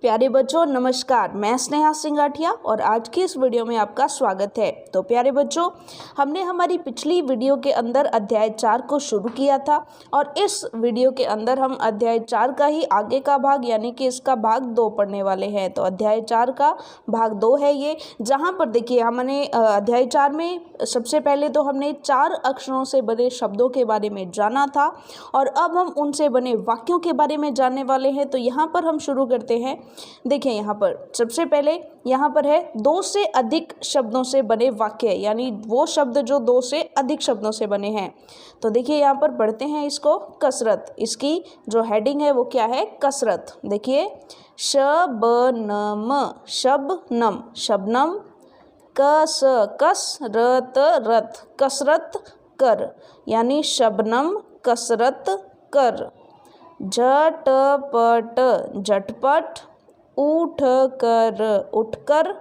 प्यारे बच्चों नमस्कार। मैं स्नेहा सिंगाठिया और आज की इस वीडियो में आपका स्वागत है। तो प्यारे बच्चों, हमने हमारी पिछली वीडियो के अंदर अध्याय 4 को शुरू किया था और इस वीडियो के अंदर हम अध्याय 4 का ही आगे का भाग यानी कि इसका भाग 2 पढ़ने वाले हैं। तो अध्याय 4 का भाग 2 है ये, जहाँ पर देखिए हमने अध्याय 4 में सबसे पहले तो हमने 4 अक्षरों से बने शब्दों के बारे में जाना था और अब हम उनसे बने वाक्यों के बारे में जानने वाले हैं। तो यहाँ पर हम शुरू करते हैं। देखिए यहाँ पर सबसे पहले यहाँ पर है 2 से अधिक शब्दों से बने वाक्य, यानी वो शब्द जो 2 से अधिक शब्दों से बने हैं। तो देखिए यहाँ पर पढ़ते हैं इसको कसरत। इसकी जो हेडिंग है वो क्या है? कसरत। देखिए शबनम, शबनम, शबनम, कसरत, रत, कसरत कर, यानी शबनम कसरत कर। झटपट, झटपट, उठकर, उठकर,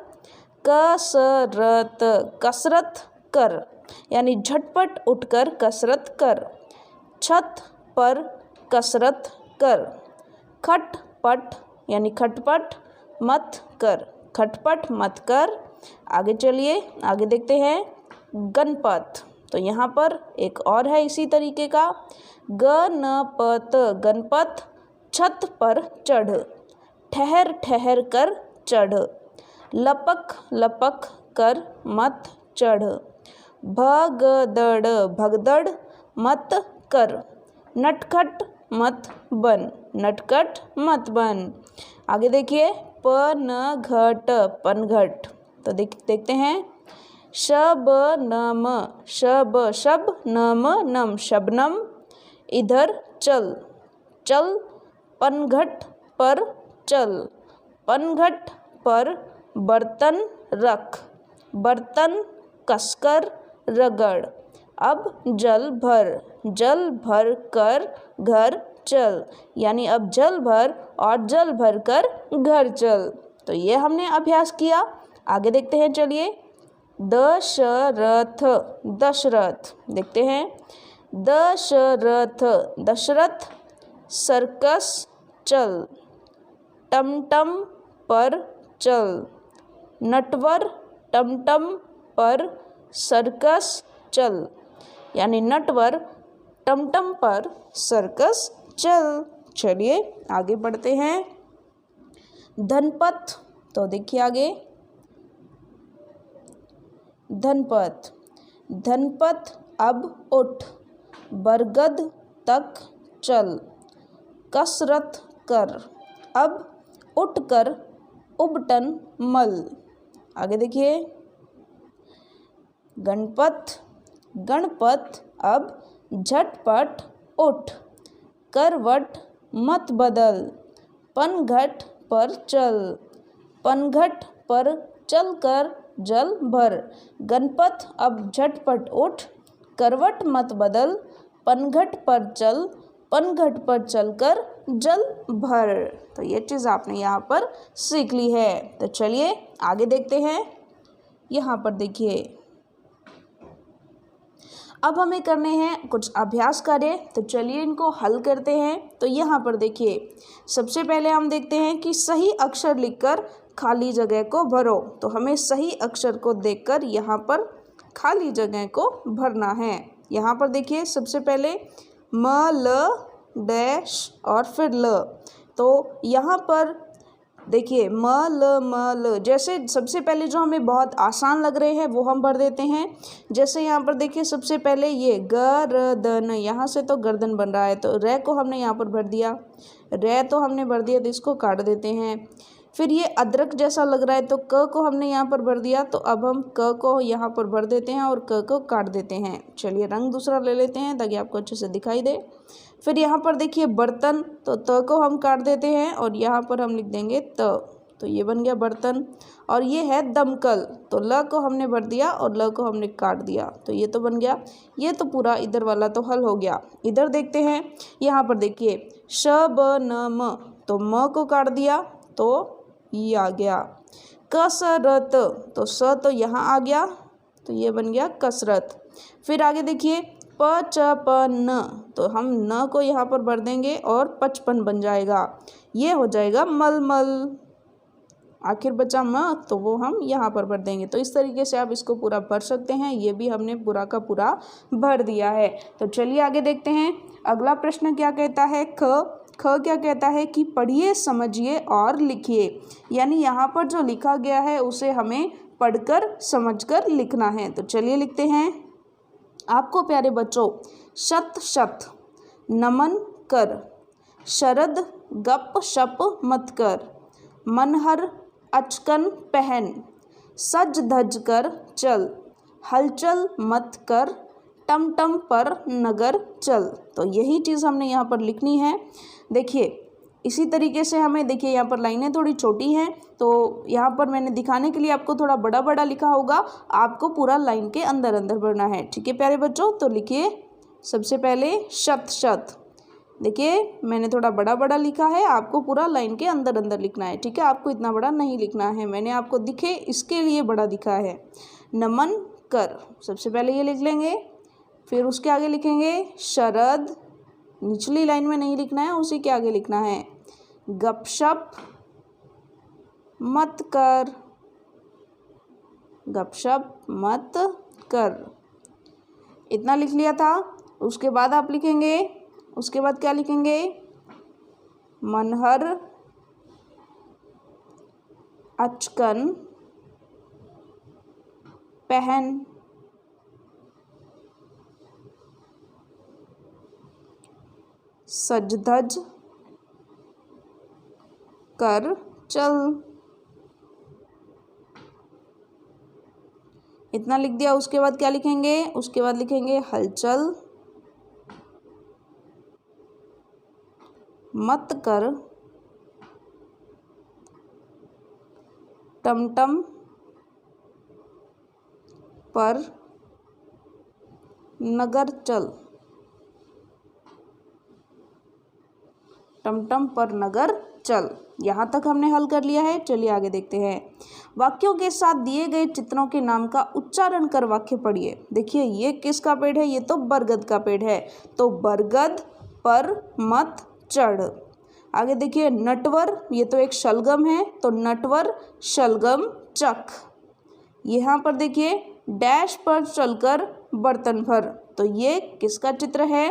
कसरत, कसरत कर, यानी झटपट उठकर कसरत कर। छत पर कसरत कर। खटपट, यानी खटपट मत कर, खटपट मत कर। आगे चलिए, आगे देखते हैं गणपत। तो यहाँ पर एक और है इसी तरीके का, गणपत, गणपत छत पर चढ़, ठहर ठहर कर चढ़। लपक लपक कर मत चढ़। भगदड़, भगदड़ मत कर। नटखट मत बन, नटखट मत बन। आगे देखिए पनघट, पनघट। तो देखते हैं शबनम, शबनम, नम, शबनम इधर चल, चल पनघट पर चल। पनघट पर बर्तन रख, बर्तन कसकर रगड़। अब जल भर, जल भर कर घर चल, यानी अब जल भर और जल भर कर घर चल। तो ये हमने अभ्यास किया। आगे देखते हैं, चलिए दशरथ, दशरथ देखते हैं। दशरथ, दशरथ सर्कस चल, टमटम पर चल। नटवर टमटम पर सर्कस चल, यानी नटवर टमटम पर सर्कस चल। चलिए आगे बढ़ते हैं। धनपत। तो देखिए आगे धनपत, धनपत अब उठ, बरगद तक चल। कसरत कर, अब उठकर उबटन मल। आगे देखिए गणपत, गणपत अब झटपट उठ, करवट मत बदल। पनघट पर चल, पनघट पर चलकर जल भर। गणपत अब झटपट उठ, करवट मत बदल। पनघट पर चल, पनघट पर चलकर जल भर। तो ये चीज़ आपने यहाँ पर सीख ली है। तो चलिए आगे देखते हैं। यहाँ पर देखिए अब हमें करने हैं कुछ अभ्यास कार्य। तो चलिए इनको हल करते हैं। तो यहाँ पर देखिए सबसे पहले हम देखते हैं कि सही अक्षर लिखकर खाली जगह को भरो। तो हमें सही अक्षर को देखकर यहाँ पर खाली जगह को भरना है। यहाँ पर देखिए सबसे पहले म, ल, डैश और फिर ल। तो यहाँ पर देखिए म, ल, जैसे सबसे पहले जो हमें बहुत आसान लग रहे हैं वो हम भर देते हैं। जैसे यहाँ पर देखिए सबसे पहले ये गर्दन, यहाँ से तो गर्दन बन रहा है तो रे को हमने यहाँ पर भर दिया, रे तो हमने भर दिया तो इसको काट देते हैं। फिर ये अदरक जैसा लग रहा है तो क को हमने यहाँ पर भर दिया, तो अब हम क को यहाँ पर भर देते हैं और क को काट देते हैं। चलिए रंग दूसरा ले लेते हैं ताकि आपको अच्छे से दिखाई दे। फिर यहाँ पर देखिए बर्तन, तो त को हम काट देते हैं और यहाँ पर हम लिख देंगे त, तो ये बन गया बर्तन। और ये है दमकल, तो ल को हमने भर दिया और ल को हमने काट दिया, तो ये तो बन गया। ये तो पूरा इधर वाला तो हल हो गया। इधर देखते हैं, यहाँ पर देखिए शबनम, तो म को काट दिया तो ये आ गया। कसरत, तो स तो यहाँ आ गया तो ये बन गया कसरत। फिर आगे देखिए 55, तो हम न को यहाँ पर भर देंगे और 55 बन जाएगा, ये हो जाएगा मलमल। आखिर बचा म, तो वो हम यहाँ पर भर देंगे। तो इस तरीके से आप इसको पूरा भर सकते हैं। ये भी हमने पूरा का पूरा भर दिया है। तो चलिए आगे देखते हैं। अगला प्रश्न क्या कहता है, ख क्या कहता है कि पढ़िए, समझिए और लिखिए। यानी यहाँ पर जो लिखा गया है उसे हमें पढ़कर समझकर लिखना है। तो चलिए लिखते हैं। आपको प्यारे बच्चों, शत शत नमन कर, शरद गप शप मत कर, मनहर अचकन पहन, सज धज कर चल, हलचल मत कर, टम टम पर नगर चल। तो यही चीज़ हमने यहाँ पर लिखनी है। देखिए इसी तरीके से हमें, देखिए यहाँ पर लाइनें थोड़ी छोटी हैं, तो यहाँ पर मैंने दिखाने के लिए आपको थोड़ा बड़ा बड़ा लिखा होगा, आपको पूरा लाइन के अंदर अंदर भरना है। ठीक है प्यारे बच्चों, तो लिखिए सबसे पहले शत शत। देखिए मैंने थोड़ा बड़ा बड़ा लिखा है, आपको पूरा लाइन के अंदर अंदर लिखना है। ठीक है, आपको इतना बड़ा नहीं लिखना है, मैंने आपको दिखे इसके लिए बड़ा दिखा है। नमन कर, सबसे पहले ये लिख लेंगे, फिर उसके आगे लिखेंगे शरद, निचली लाइन में नहीं लिखना है, उसी के आगे लिखना है गपशप मत कर, गपशप मत कर। इतना लिख लिया था। उसके बाद आप लिखेंगे, उसके बाद क्या लिखेंगे, मनहर अचकन पहन, सज धज कर चल। इतना लिख दिया। उसके बाद क्या लिखेंगे, उसके बाद लिखेंगे हलचल मत कर, टमटम पर नगर चल, टमटम पर नगर चल। यहाँ तक हमने हल कर लिया है। चलिए आगे देखते हैं। वाक्यों के साथ दिए गए चित्रों के नाम का उच्चारण कर वाक्य पढ़िए। देखिए ये किसका पेड़ है, ये तो बरगद का पेड़ है, तो बरगद पर मत चढ़। आगे देखिए नटवर, ये तो एक शलगम है, तो नटवर शलगम चख। यहाँ पर देखिए डैश पर चलकर बर्तन भर, तो ये किसका चित्र है,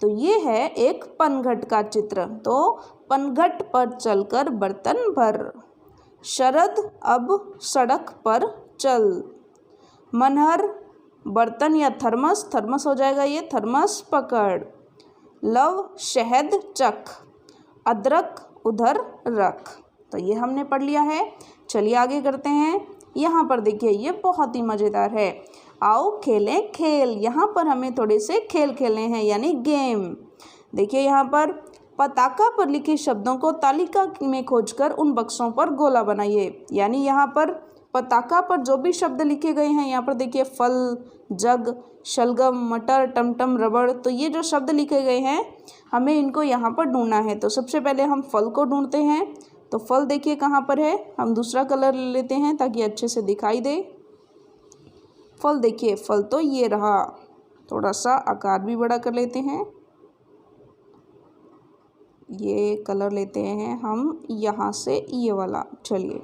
तो ये है एक पनघट का चित्र, तो पनघट पर चलकर बर्तन भर। शरद अब सड़क पर चल। मनहर बर्तन या थर्मस, थर्मस हो जाएगा ये, थर्मस पकड़। लव शहद चख, अदरक उधर रख। तो ये हमने पढ़ लिया है। चलिए आगे करते हैं। यहाँ पर देखिए ये बहुत ही मज़ेदार है। आओ खेलें खेल, यहाँ पर हमें थोड़े से खेल खेलने हैं, यानी गेम। देखिए यहाँ पर पताका पर लिखे शब्दों को तालिका में खोजकर उन बक्सों पर गोला बनाइए। यानी यहाँ पर पताका पर जो भी शब्द लिखे गए हैं, यहाँ पर देखिए फल, जग, शलगम, मटर, टमटम, रबड़, तो ये जो शब्द लिखे गए हैं हमें इनको यहाँ पर ढूंढना है। तो सबसे पहले हम फल को ढूंढते हैं। तो फल देखिए कहाँ पर है, हम दूसरा कलर ले लेते हैं ताकि अच्छे से दिखाई दे। फल देखिए, फल तो ये रहा, थोड़ा सा आकार भी बड़ा कर लेते हैं, ये कलर लेते हैं हम यहाँ से ये वाला। चलिए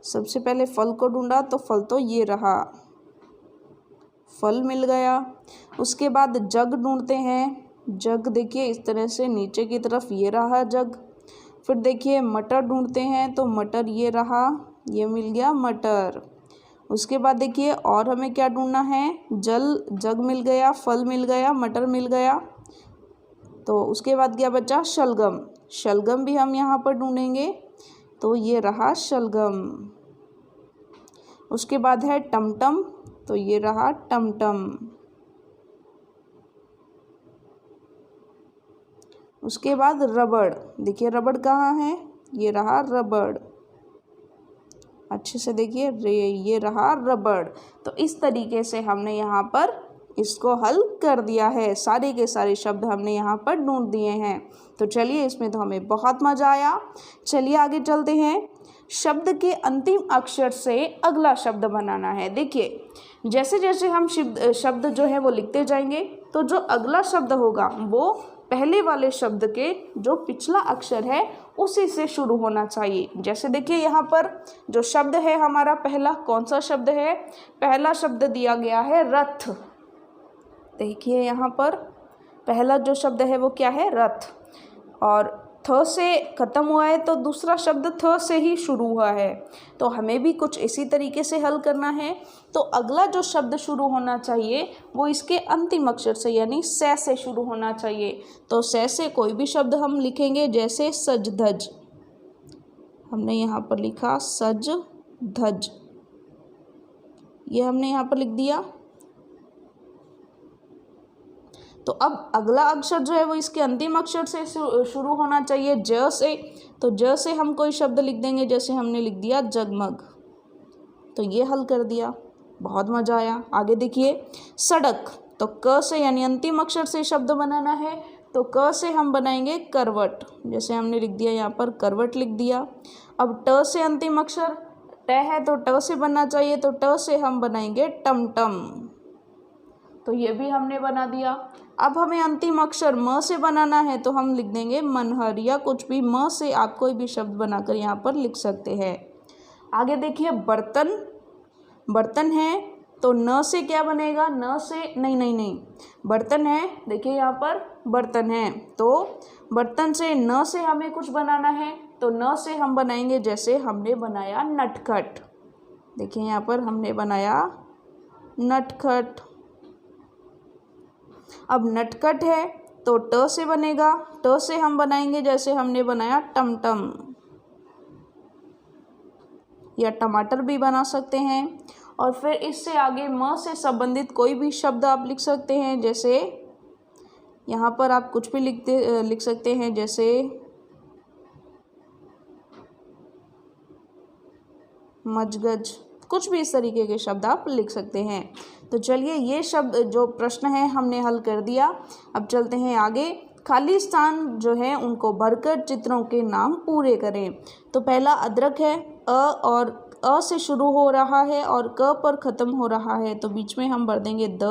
सबसे पहले फल को ढूंढा, तो फल तो ये रहा, फल मिल गया। उसके बाद जग ढूंढते हैं। जग देखिए इस तरह से नीचे की तरफ, ये रहा जग। फिर देखिए मटर ढूंढते हैं, तो मटर ये रहा, ये मिल गया मटर। उसके बाद देखिए और हमें क्या ढूंढना है, जल, जग मिल गया, फल मिल गया, मटर मिल गया। तो उसके बाद क्या बचा, शलगम। शलगम भी हम यहाँ पर ढूंढेंगे, तो ये रहा शलगम। उसके बाद है टमटम, तो ये रहा टमटम। उसके बाद रबड़, देखिए रबड़ कहाँ है, ये रहा रबड़, अच्छे से देखिए ये रहा रबड़। तो इस तरीके से हमने यहाँ पर इसको हल कर दिया है। सारे के सारे शब्द हमने यहाँ पर ढूंढ दिए हैं। तो चलिए इसमें तो हमें बहुत मज़ा आया। चलिए आगे चलते हैं। शब्द के अंतिम अक्षर से अगला शब्द बनाना है। देखिए जैसे जैसे हम शब्द जो है वो लिखते जाएंगे, तो जो अगला शब्द होगा वो पहले वाले शब्द के जो पिछला अक्षर है उसी से शुरू होना चाहिए। जैसे देखिए यहाँ पर जो शब्द है हमारा पहला, कौन सा शब्द है? पहला शब्द दिया गया है रथ। देखिए यहाँ पर पहला जो शब्द है वो क्या है? रथ। और थ से खत्म हुआ है तो दूसरा शब्द थ से ही शुरू हुआ है। तो हमें भी कुछ इसी तरीके से हल करना है। तो अगला जो शब्द शुरू होना चाहिए वो इसके अंतिम अक्षर से यानी से शुरू होना चाहिए। तो से कोई भी शब्द हम लिखेंगे, जैसे सज धज, हमने यहाँ पर लिखा सज धज, ये हमने यहाँ पर लिख दिया। तो अब अगला अक्षर जो है वो इसके अंतिम अक्षर से शुरू होना चाहिए, ज से। तो ज से हम कोई शब्द लिख देंगे, जैसे हमने लिख दिया जगमग। तो ये हल कर दिया, बहुत मज़ा आया। आगे देखिए सड़क। तो क से यानी अंतिम अक्षर से शब्द बनाना है। तो क से हम बनाएंगे करवट, जैसे हमने लिख दिया यहाँ पर करवट लिख दिया। अब ट से अंतिम अक्षर ट है तो ट से बनना चाहिए, तो ट से हम बनाएंगे टमटम। तो ये भी हमने बना दिया। अब हमें अंतिम अक्षर म से बनाना है, तो हम लिख देंगे मनहर, या कुछ भी म से आप कोई भी शब्द बनाकर यहाँ पर लिख सकते हैं। आगे देखिए बर्तन। बर्तन है तो न से क्या बनेगा? न से नहीं, बर्तन है, देखिए यहाँ पर बर्तन है, तो बर्तन से न से हमें कुछ बनाना है। तो न से हम बनाएंगे, जैसे हमने बनाया नटखट। देखिए यहाँ पर हमने बनाया नटखट। अब नटखट है तो ट से बनेगा, ट से हम बनाएंगे जैसे हमने बनाया टमटम, या टमाटर भी बना सकते हैं। और फिर इससे आगे म से संबंधित कोई भी शब्द आप लिख सकते हैं, जैसे यहाँ पर आप कुछ भी लिख सकते हैं, जैसे मजगज, कुछ भी इस तरीके के शब्द आप लिख सकते हैं। तो चलिए ये शब्द जो प्रश्न है हमने हल कर दिया। अब चलते हैं आगे। खाली स्थान जो है उनको भरकर चित्रों के नाम पूरे करें। तो पहला अदरक है, और अ से शुरू हो रहा है और क पर ख़त्म हो रहा है, तो बीच में हम भर देंगे द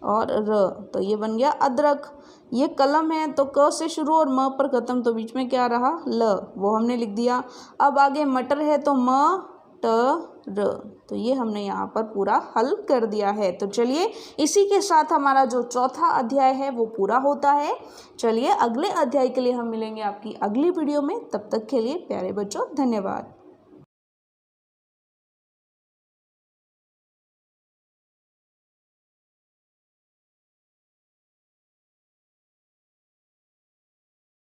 और र, तो ये बन गया अदरक। ये कलम है तो क से शुरू और म पर ख़त्म, तो बीच में क्या रहा? ल, वो हमने लिख दिया। अब आगे मटर है तो म ट र, तो ये हमने यहाँ पर पूरा हल कर दिया है। तो चलिए इसी के साथ हमारा जो चौथा अध्याय है वो पूरा होता है। चलिए अगले अध्याय के लिए हम मिलेंगे आपकी अगली वीडियो में। तब तक के लिए प्यारे बच्चों धन्यवाद।